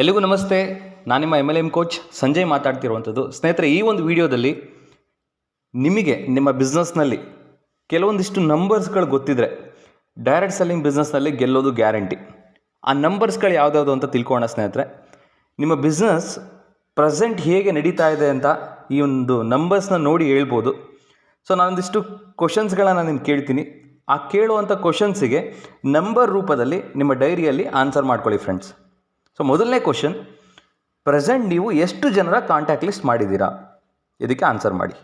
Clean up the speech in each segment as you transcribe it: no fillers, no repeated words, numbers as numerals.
ಎಲ್ಲಿಗೂ ನಮಸ್ತೆ. ನಾನು ನಿಮ್ಮ MLM ಕೋಚ್ ಸಂಜಯ್ ಮಾತಾಡ್ತಿರುವಂಥದ್ದು. ಸ್ನೇಹಿತರೆ, ಈ ಒಂದು ವಿಡಿಯೋದಲ್ಲಿ ನಿಮಗೆ ನಿಮ್ಮ ಬಿಸ್ನೆಸ್ನಲ್ಲಿ ಕೆಲವೊಂದಿಷ್ಟು ನಂಬರ್ಸ್ಗಳು ಗೊತ್ತಿದ್ರೆ ಡೈರೆಕ್ಟ್ ಸೆಲ್ಲಿಂಗ್ ಬಿಸ್ನೆಸ್ನಲ್ಲಿ ಗೆಲ್ಲೋದು ಗ್ಯಾರಂಟಿ. ಆ ನಂಬರ್ಸ್ಗಳು ಯಾವುದ್ಯಾವುದು ಅಂತ ತಿಳ್ಕೊಳ್ಳೋಣ ಸ್ನೇಹಿತರೆ. ನಿಮ್ಮ ಬಿಸ್ನೆಸ್ ಪ್ರೆಸೆಂಟ್ ಹೇಗೆ ನಡೀತಾ ಇದೆ ಅಂತ ಈ ಒಂದು ನಂಬರ್ಸ್ನ ನೋಡಿ ಹೇಳ್ಬೋದು. ಸೊ ನಾನೊಂದಿಷ್ಟು ಕ್ವಶನ್ಸ್ಗಳನ್ನ ನಿಮ್ಗೆ ಕೇಳ್ತೀನಿ. ಆ ಕೇಳುವಂಥ ಕ್ವಶನ್ಸಿಗೆ ನಂಬರ್ ರೂಪದಲ್ಲಿ ನಿಮ್ಮ ಡೈರಿಯಲ್ಲಿ ಆನ್ಸರ್ ಮಾಡ್ಕೊಳ್ಳಿ ಫ್ರೆಂಡ್ಸ್. ಸೊ ಮೊದಲನೇ ಕ್ವಶನ್, ಪ್ರೆಸೆಂಟ್ ನೀವು ಎಷ್ಟು ಜನರ ಕಾಂಟ್ಯಾಕ್ಟ್ ಲಿಸ್ಟ್ ಮಾಡಿದ್ದೀರಾ? ಇದಕ್ಕೆ ಆನ್ಸರ್ ಮಾಡಿ.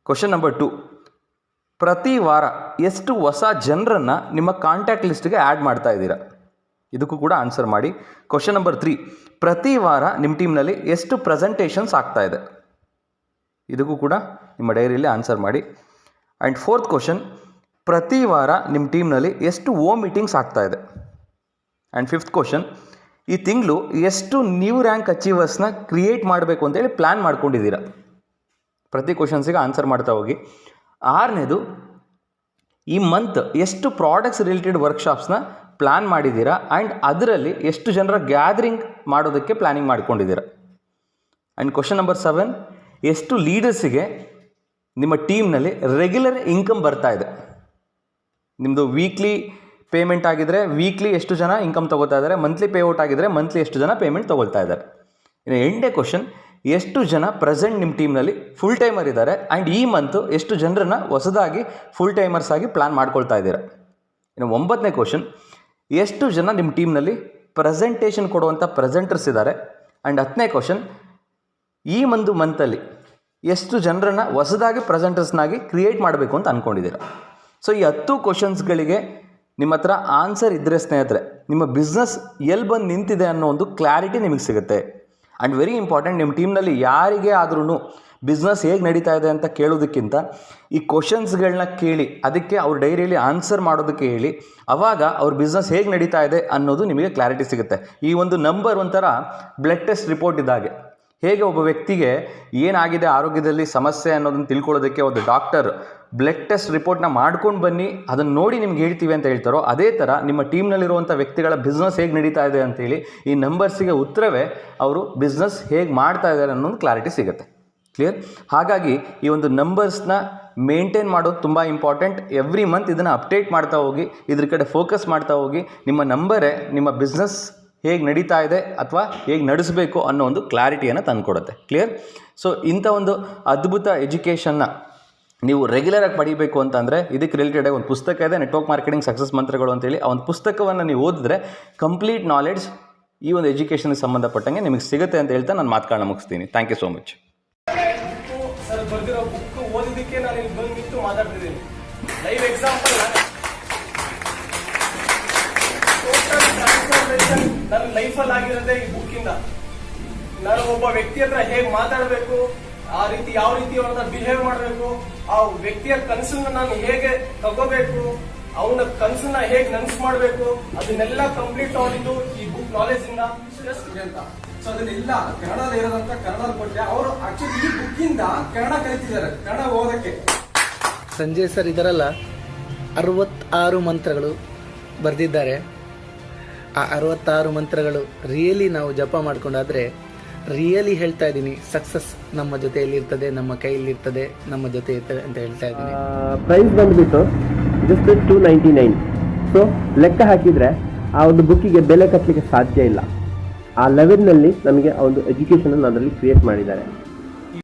ಕ್ವಶನ್ ನಂಬರ್ 2, ಪ್ರತಿ ವಾರ ಎಷ್ಟು ಹೊಸ ಜನರನ್ನು ನಿಮ್ಮ ಕಾಂಟ್ಯಾಕ್ಟ್ ಲಿಸ್ಟ್ಗೆ ಆ್ಯಡ್ ಮಾಡ್ತಾ ಇದ್ದೀರಾ? ಇದಕ್ಕೂ ಕೂಡ ಆನ್ಸರ್ ಮಾಡಿ. ಕ್ವಶನ್ ನಂಬರ್ 3, ಪ್ರತಿ ವಾರ ನಿಮ್ಮ ಟೀಮ್ನಲ್ಲಿ ಎಷ್ಟು ಪ್ರೆಸೆಂಟೇಷನ್ಸ್ ಆಗ್ತಾ ಇದೆ? ಇದಕ್ಕೂ ಕೂಡ ನಿಮ್ಮ ಡೈರಿಯಲ್ಲಿ ಆನ್ಸರ್ ಮಾಡಿ. ಆ್ಯಂಡ್ 4th ಕ್ವಶನ್, ಪ್ರತಿ ವಾರ ನಿಮ್ಮ ಟೀಮ್ನಲ್ಲಿ ಎಷ್ಟು ಓಮ್ ಮೀಟಿಂಗ್ಸ್ ಆಗ್ತಾ ಇದೆ? ಆ್ಯಂಡ್ 5th ಕ್ವಶನ್, ಈ ತಿಂಗಳು ಎಷ್ಟು ನ್ಯೂ ರ್ಯಾಂಕ್ ಅಚೀವರ್ಸ್ನ ಕ್ರಿಯೇಟ್ ಮಾಡಬೇಕು ಅಂತೇಳಿ ಪ್ಲ್ಯಾನ್ ಮಾಡ್ಕೊಂಡಿದ್ದೀರಾ? ಪ್ರತಿ ಕ್ವಶನ್ಸಿಗೆ ಆನ್ಸರ್ ಮಾಡ್ತಾ ಹೋಗಿ. 6ನೇದು, ಈ ಮಂತ್ ಎಷ್ಟು ಪ್ರಾಡಕ್ಟ್ಸ್ ರಿಲೇಟೆಡ್ ವರ್ಕ್ಶಾಪ್ಸ್ನ ಪ್ಲ್ಯಾನ್ ಮಾಡಿದ್ದೀರಾ ಆ್ಯಂಡ್ ಅದರಲ್ಲಿ ಎಷ್ಟು ಜನರ ಗ್ಯಾದರಿಂಗ್ ಮಾಡೋದಕ್ಕೆ ಪ್ಲ್ಯಾನಿಂಗ್ ಮಾಡ್ಕೊಂಡಿದ್ದೀರಾ? ಆ್ಯಂಡ್ ಕ್ವಶನ್ ನಂಬರ್ 7, ಎಷ್ಟು ಲೀಡರ್ಸಿಗೆ ನಿಮ್ಮ ಟೀಮ್ನಲ್ಲಿ ರೆಗ್ಯುಲರ್ ಇನ್ಕಮ್ ಬರ್ತಾ ಇದೆ? ನಿಮ್ಮದು ವೀಕ್ಲಿ ಪೇಮೆಂಟ್ ಆಗಿದ್ದರೆ ವೀಕ್ಲಿ ಎಷ್ಟು ಜನ ಇನ್ಕಮ್ ತೊಗೋತಾ ಇದ್ದಾರೆ, ಮಂತ್ಲಿ ಪೇಔಟ್ ಆಗಿದ್ದರೆ ಮಂತ್ಲಿ ಎಷ್ಟು ಜನ ಪೇಮೆಂಟ್ ತೊಗೊಳ್ತಾ ಇದ್ದಾರೆ? ಇನ್ನು 8ನೇ ಕ್ವಶನ್, ಎಷ್ಟು ಜನ ಪ್ರೆಸೆಂಟ್ ನಿಮ್ಮ ಟೀಮ್ನಲ್ಲಿ ಫುಲ್ ಟೈಮರ್ ಇದ್ದಾರೆ ಆ್ಯಂಡ್ ಈ ಮಂತು ಎಷ್ಟು ಜನರನ್ನು ಹೊಸದಾಗಿ ಫುಲ್ ಟೈಮರ್ಸ್ ಆಗಿ ಪ್ಲ್ಯಾನ್ ಮಾಡ್ಕೊಳ್ತಾ ಇದ್ದೀರಾ? ಇನ್ನು 9ನೇ ಕ್ವಶನ್, ಎಷ್ಟು ಜನ ನಿಮ್ಮ ಟೀಮ್ನಲ್ಲಿ ಪ್ರೆಸೆಂಟೇಷನ್ ಕೊಡುವಂಥ ಪ್ರೆಸೆಂಟರ್ಸ್ ಇದ್ದಾರೆ? ಆ್ಯಂಡ್ 10ನೇ ಕ್ವಶನ್, ಈ ಒಂದು ಮಂತಲ್ಲಿ ಎಷ್ಟು ಜನರನ್ನು ಹೊಸದಾಗಿ ಪ್ರೆಸೆಂಟರ್ಸ್ನಾಗಿ ಕ್ರಿಯೇಟ್ ಮಾಡಬೇಕು ಅಂತ ಅಂದ್ಕೊಂಡಿದ್ದೀರಾ? ಸೊ ಈ 10 ಕ್ವಶನ್ಸ್ಗಳಿಗೆ ನಿಮ್ಮ ಹತ್ರ ಆನ್ಸರ್ ಇದ್ದರೆ ಸ್ನೇಹಿತರೆ, ನಿಮ್ಮ ಬಿಸ್ನೆಸ್ ಎಲ್ಲಿ ಬಂದು ನಿಂತಿದೆ ಅನ್ನೋ ಒಂದು ಕ್ಲಾರಿಟಿ ನಿಮಗೆ ಸಿಗುತ್ತೆ. ಆ್ಯಂಡ್ ವೆರಿ ಇಂಪಾರ್ಟೆಂಟ್, ನಿಮ್ಮ ಟೀಮ್ನಲ್ಲಿ ಯಾರಿಗೇ ಆದ್ರೂ ಬಿಸ್ನೆಸ್ ಹೇಗೆ ನಡೀತಾ ಇದೆ ಅಂತ ಕೇಳೋದಕ್ಕಿಂತ ಈ ಕ್ವಶನ್ಸ್ಗಳನ್ನ ಕೇಳಿ ಅದಕ್ಕೆ ಅವ್ರ ಡೈರಿಯಲ್ಲಿ ಆನ್ಸರ್ ಮಾಡೋದಕ್ಕೆ ಹೇಳಿ, ಆವಾಗ ಅವ್ರ ಬಿಸ್ನೆಸ್ ಹೇಗೆ ನಡೀತಾ ಇದೆ ಅನ್ನೋದು ನಿಮಗೆ ಕ್ಲಾರಿಟಿ ಸಿಗುತ್ತೆ. ಈ ಒಂದು ನಂಬರ್ ಒಂಥರ ಬ್ಲಡ್ ಟೆಸ್ಟ್ ರಿಪೋರ್ಟ್ ಇದ್ದಾಗೆ. ಹೇಗೆ ಒಬ್ಬ ವ್ಯಕ್ತಿಗೆ ಏನಾಗಿದೆ ಆರೋಗ್ಯದಲ್ಲಿ ಸಮಸ್ಯೆ ಅನ್ನೋದನ್ನು ತಿಳ್ಕೊಳ್ಳೋದಕ್ಕೆ ಒಂದು ಡಾಕ್ಟರ್ ಬ್ಲಡ್ ಟೆಸ್ಟ್ ರಿಪೋರ್ಟ್ನ ಮಾಡ್ಕೊಂಡು ಬನ್ನಿ, ಅದನ್ನು ನೋಡಿ ನಿಮ್ಗೆ ಹೇಳ್ತೀವಿ ಅಂತ ಹೇಳ್ತಾರೋ, ಅದೇ ಥರ ನಿಮ್ಮ ಟೀಮ್ನಲ್ಲಿರುವಂಥ ವ್ಯಕ್ತಿಗಳ ಬಿಸ್ನೆಸ್ ಹೇಗೆ ನಡೀತಾ ಇದೆ ಅಂತೇಳಿ ಈ ನಂಬರ್ಸಿಗೆ ಉತ್ತರವೇ ಅವರು ಬಿಸ್ನೆಸ್ ಹೇಗೆ ಮಾಡ್ತಾ ಇದ್ದಾರೆ ಅನ್ನೋದು ಕ್ಲಾರಿಟಿ ಸಿಗುತ್ತೆ. ಕ್ಲಿಯರ್? ಹಾಗಾಗಿ ಈ ಒಂದು ನಂಬರ್ಸ್ನ ಮೇಂಟೈನ್ ಮಾಡೋದು ತುಂಬ ಇಂಪಾರ್ಟೆಂಟ್. ಎವ್ರಿ ಮಂತ್ ಇದನ್ನು ಅಪ್ಡೇಟ್ ಮಾಡ್ತಾ ಹೋಗಿ, ಇದ್ರ ಕಡೆ ಫೋಕಸ್ ಮಾಡ್ತಾ ಹೋಗಿ. ನಿಮ್ಮ ನಂಬರೇ ನಿಮ್ಮ ಬಿಸ್ನೆಸ್ ಹೇಗೆ ನಡೀತಾ ಇದೆ ಅಥವಾ ಹೇಗೆ ನಡೆಸಬೇಕು ಅನ್ನೋ ಒಂದು ಕ್ಲಾರಿಟಿಯನ್ನು ತಂದುಕೊಡುತ್ತೆ. ಕ್ಲಿಯರ್? ಸೊ ಇಂಥ ಒಂದು ಅದ್ಭುತ ಎಜುಕೇಷನ್ನ ನೀವು ರೆಗ್ಯುಲರಾಗಿ ಪಡಿಬೇಕು ಅಂತಂದರೆ ಇದಕ್ಕೆ ರಿಲೇಟೆಡ್ ಒಂದು ಪುಸ್ತಕ ಇದೆ, ನೆಟ್ವರ್ಕ್ ಮಾರ್ಕೆಟಿಂಗ್ ಸಕ್ಸಸ್ ಮಂತ್ರಗಳು ಅಂತೇಳಿ. ಆ ಒಂದು ಪುಸ್ತಕವನ್ನು ನೀವು ಓದಿದ್ರೆ ಕಂಪ್ಲೀಟ್ ನಾಲೆಡ್ಜ್ ಈ ಒಂದು ಎಜುಕೇಷನ್ಗೆ ಸಂಬಂಧಪಟ್ಟಂಗೆ ನಿಮಗೆ ಸಿಗುತ್ತೆ ಅಂತ ಹೇಳ್ತಾ ನಾನು ಮಾತುಗಳನ್ನ ಮುಗಿಸ್ತೀನಿ. Thank you so much. Sir ಬರ್ದಿರೋ ಬುಕ್ ಓದಿದ್ದಕ್ಕೆ ನಾನು ಇಲ್ಲಿ ಬಂದು ನಿಂತು ಮಾತಾಡ್ತಿದ್ದೀನಿ. ಲೈವ್ ಎಕ್ಸಾಂಪಲ್, ನನ್ನ ಲೈಫಲ್ಲಿ ಆಗಿರೋದೇ ಈ ಬುಕ್ಕಿಂದ. ನಾನು ಒಬ್ಬ ವ್ಯಕ್ತಿ ಹತ್ರ ಹೇಗೆ ಮಾತಾಡಬೇಕು, ಆ ರೀತಿ ಯಾವ ರೀತಿ ಅವ್ರ ಬಿಹೇವ್ ಮಾಡಬೇಕು, ಆ ವ್ಯಕ್ತಿಯ ಕನಸನ್ನ ನಾನು ಹೇಗೆ ತಗೋಬೇಕು, ಅವನ ಕನಸನ್ನ ಹೇಗೆ ನನಸು ಮಾಡಬೇಕು, ಅದನ್ನೆಲ್ಲ ಕಂಪ್ಲೀಟ್ ನೋಡಿದ್ದು ಈ ಬುಕ್ ನಾಲೆಜ್ ಇಂದ ಅಂತ. ಸೊ ಅದನ್ನೆಲ್ಲ ಕನ್ನಡದಲ್ಲಿ ಇರೋದಂತ ಕನ್ನಡ ಕೊಟ್ಟೆ. ಅವರು ಆಕ್ಚುಲಿ ಈ ಬುಕ್ಕಿಂದ ಕನ್ನಡ ಕಲಿತಿದ್ದಾರೆ, ಕನ್ನಡ ಓದಕ್ಕೆ. ಸಂಜಯ್ ಸರ್ ಇದರಲ್ಲ 66 ಮಂತ್ರಗಳು ಬರೆದಿದ್ದಾರೆ. ಆ 66 ಮಂತ್ರಗಳು ರಿಯಲಿ ನಾವು ಜಪ ಮಾಡ್ಕೊಂಡಾದ್ರೆ, ರಿಯಲಿ ಹೇಳ್ತಾ ಇದ್ದೀನಿ, ಸಕ್ಸಸ್ ನಮ್ಮ ಜೊತೆಯಲ್ಲಿ ಇರ್ತದೆ, ನಮ್ಮ ಕೈಯಲ್ಲಿ ಇರ್ತದೆ, ನಮ್ಮ ಜೊತೆ ಇರ್ತದೆ ಅಂತ ಹೇಳ್ತಾ ಇದ್ದೀನಿ. ಪ್ರೈಸ್ ಬಂದ್ಬಿಟ್ಟು ಜಸ್ಟ್ 299. ಸೊ ಲೆಕ್ಕ ಹಾಕಿದರೆ ಆ ಒಂದು ಬುಕ್ಕಿಗೆ ಬೆಲೆ ಕಟ್ಟಲಿಕ್ಕೆ ಸಾಧ್ಯ ಇಲ್ಲ. ಆ ಲೆವೆಲ್ನಲ್ಲಿ ನಮಗೆ ಆ ಒಂದು ಎಜುಕೇಷನ್ ಅದರಲ್ಲಿ ಕ್ರಿಯೇಟ್ ಮಾಡಿದ್ದಾರೆ.